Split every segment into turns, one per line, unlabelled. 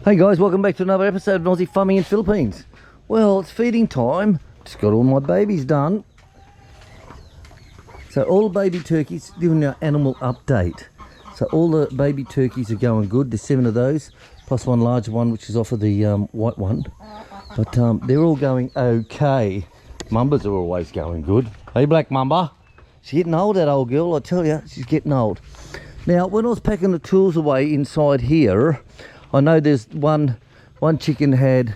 Hey guys, welcome back to another episode of Aussie Farming in Philippines. Well, it's feeding time. Just got all my babies done. So all the baby turkeys, doing our animal update. So all the baby turkeys are going good. There's 7 of those, plus one large one, which is off of the white one. But they're all going okay. Mumbas are always going good. Hey, Black Mamba. She's getting old, that old girl, I tell you. She's getting old. Now, when I was packing the tools away inside here, I know there's one chicken had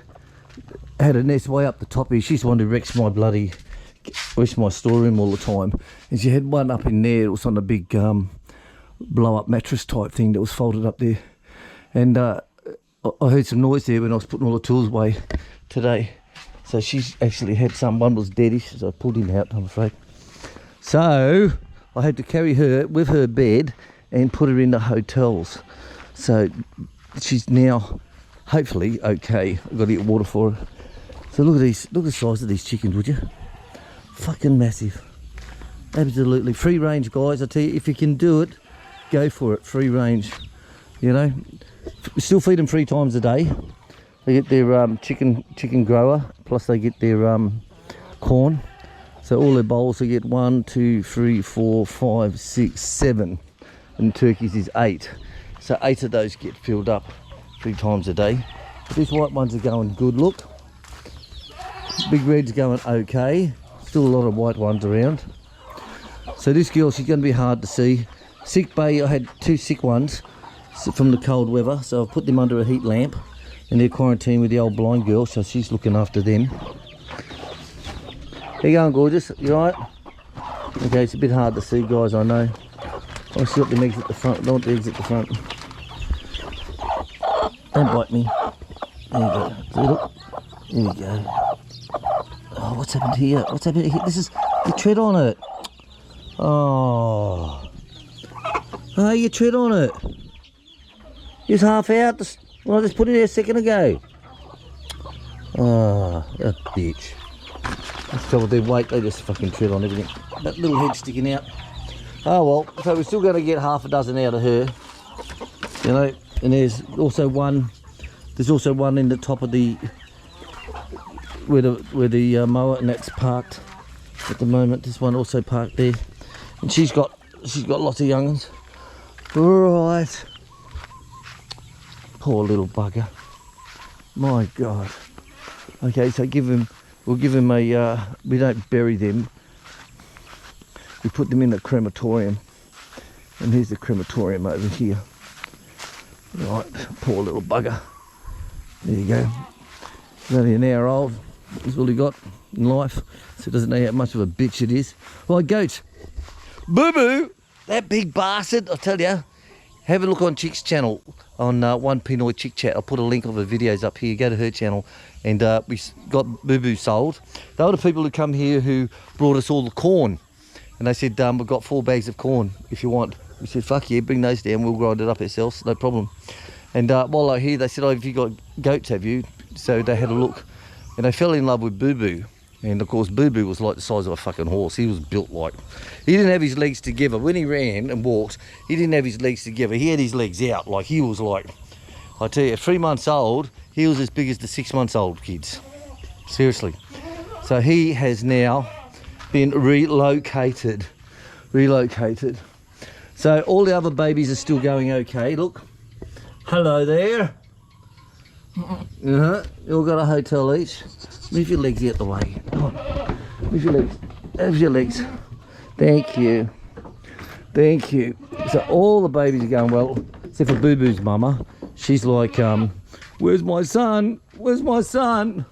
a nest way up the top here. She's the one who wrecks my storeroom all the time. And she had one up in there. It was on a big blow-up mattress type thing that was folded up there. And I heard some noise there when I was putting all the tools away today. So she's actually had some. One was deadish, so I pulled him out, I'm afraid. So I had to carry her with her bed and put her in the hotels. So she's now hopefully okay. I've got to get water for her. So look at these, look at the size of these chickens, would you? Fucking massive. Absolutely. Free range, guys. I tell you, if you can do it, go for it. Free range. You know, we still feed them 3 times a day. They get their chicken grower, plus they get their corn. So all their bowls, they get 1, 2, 3, 4, 5, 6, 7, and turkeys is 8. So 8 of those get filled up 3 times a day. But these white ones are going good, look. Big red's going okay. Still a lot of white ones around. So this girl, she's going to be hard to see. Sick bay, I had 2 sick ones from the cold weather. So I've put them under a heat lamp. And they're quarantined with the old blind girl, so she's looking after them. How you going, gorgeous? You alright? Okay, it's a bit hard to see, guys, I know. I still got the eggs at the front. I don't want the eggs at the front. Don't bite me. There you go. See, look. There we go. Oh, what's happened here? What's happened here? This is... You tread on it. Oh. Oh, you tread on it. It's half out. Well, I just put it there a second ago. Oh, that bitch. That's the trouble with their weight. They just fucking tread on everything. That little head sticking out. Oh well, so we're still going to get half a dozen out of her, you know. And there's also one in the top of the where the mower, and that's parked at the moment. This one also parked there, and she's got lots of young ones. Right, poor little bugger. My God. Okay, so we'll give him a. We don't bury them. We put them in the crematorium, and here's the crematorium over here. Right, poor little bugger. There you go. He's only an hour old. That's all he got in life, so he doesn't know how much of a bitch it is. Right, goats. Boo Boo, that big bastard. I tell you, have a look on Chick's channel on One Pinoy Chick Chat. I'll put a link of the videos up here. Go to her channel, and we got Boo Boo sold. They were the people who come here who brought us all the corn. And they said, we've got 4 bags of corn if you want. We said, fuck yeah, bring those down, we'll grind it up ourselves, no problem. And while I hear, they said, oh, have you got goats, have you? So they had a look, and they fell in love with Boo Boo. And of course, Boo Boo was like the size of a fucking horse. He was built like, he didn't have his legs together. When he ran and walked, he didn't have his legs together. He had his legs out, like he was like, I tell you, at 3 months old, he was as big as the 6 months old kids. Seriously. So he has now been relocated. So all the other babies are still going okay. Look, hello there. You all got a hotel each. Move your legs out the way. Come on, move your legs. Move your legs. Thank you. So all the babies are going well, except for Boo Boo's mama. She's like, where's my son? Where's my son?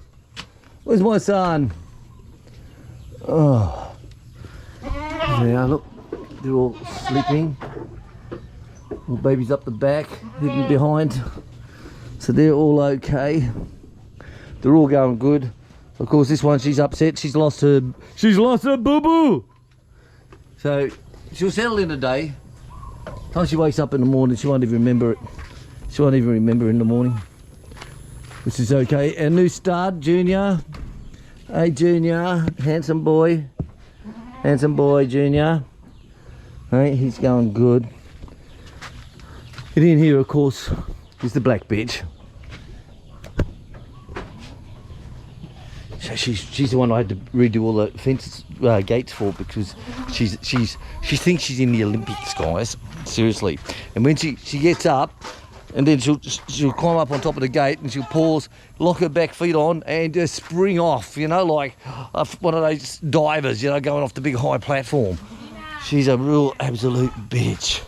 Where's my son? Oh, yeah, look, they're all sleeping. Little babies up the back, hidden behind. So they're all okay. They're all going good. Of course, this one, she's upset. She's lost her boo-boo. So she'll settle in a day. Time she wakes up in the morning, she won't even remember it. She won't even remember in the morning, which is okay. Our new stud, Junior. Hey, Junior, handsome boy, Junior. Hey, he's going good. And in here, of course, is the black bitch. She's the one I had to redo all the fences, gates for, because she thinks she's in the Olympics, guys. Seriously. And when she gets up, and then she'll climb up on top of the gate, and she'll pause, lock her back feet on, and just spring off. You know, like one of those divers. You know, going off the big high platform. She's a real absolute bitch.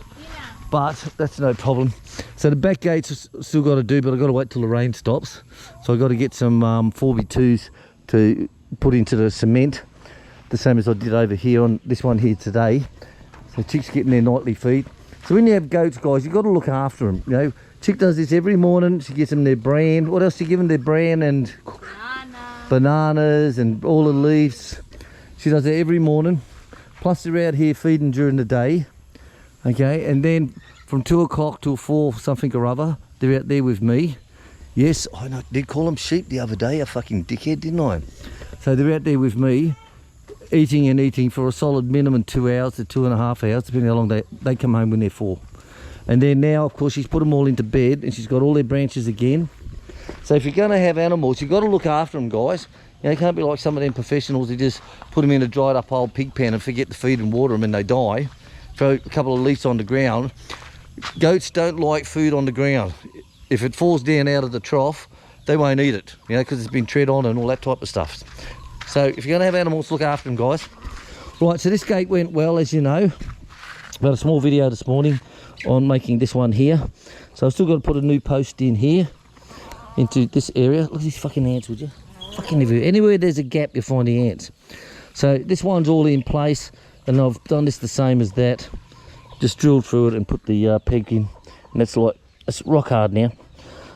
But that's no problem. So the back gates still got to do, but I've got to wait till the rain stops. So I've got to get some 4x2s to put into the cement, the same as I did over here on this one here today. So Chick's getting their nightly feed. So when you have goats, guys, you've got to look after them. You know, Chick does this every morning. She gives them their bran. What else do you give them? Their bran and bananas and all the leaves. She does that every morning. Plus they're out here feeding during the day. Okay, and then from 2 o'clock till 4 something or other, they're out there with me. Yes, I know, did call them sheep the other day, a fucking dickhead, didn't I? So they're out there with me, eating and eating for a solid minimum 2 hours to 2.5 hours, depending how long they come home when they're 4. And then now, of course, she's put them all into bed, and she's got all their branches again. So if you're going to have animals, you've got to look after them, guys. You know, you can't be like some of them professionals who just put them in a dried up old pig pen and forget to feed and water them and they die. Throw a couple of leaves on the ground. Goats don't like food on the ground. If it falls down out of the trough, they won't eat it, you know, because it's been tread on and all that type of stuff. So if you're going to have animals, look after them, guys. Right, so this gate went well, as you know. Got a small video this morning on making this one here. So I've still got to put a new post in here, into this area. Look at these fucking ants, would you? Fucking everywhere. Anywhere there's a gap, you'll find the ants. So this one's all in place. And I've done this the same as that, just drilled through it and put the peg in, and that's like, it's rock hard now.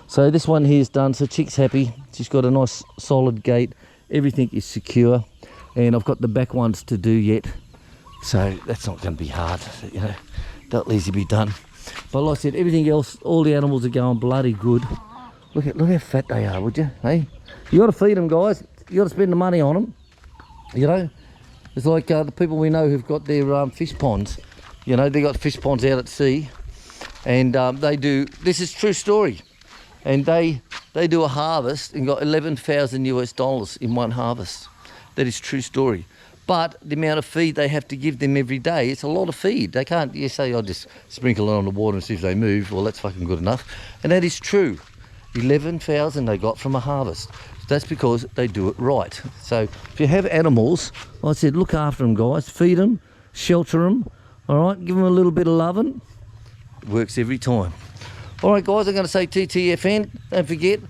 So this one here is done, so Chick's happy. She's got a nice solid gate, everything is secure, and I've got the back ones to do yet, so that's not going to be hard, you know, that'll easily be done. But like I said, everything else, all the animals are going bloody good. Look how fat they are, would you? Hey, you got to feed them, guys. You got to spend the money on them, you know. It's like the people we know who've got their fish ponds. You know, they got fish ponds out at sea, and they do, this is true story, and they do a harvest and got $11,000 in one harvest. That is true story. But the amount of feed they have to give them every day, it's a lot of feed. They can't, you say, I'll just sprinkle it on the water and see if they move. Well, that's fucking good enough. And that is true. 11,000 they got from a harvest. That's because they do it right. So if you have animals, like I said, look after them, guys. Feed them, shelter them, all right? Give them a little bit of loving. It works every time. All right, guys, I'm going to say TTFN. Don't forget,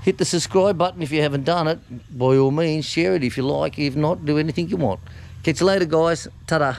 hit the subscribe button if you haven't done it. By all means, share it if you like. If not, do anything you want. Catch you later, guys. Ta-da.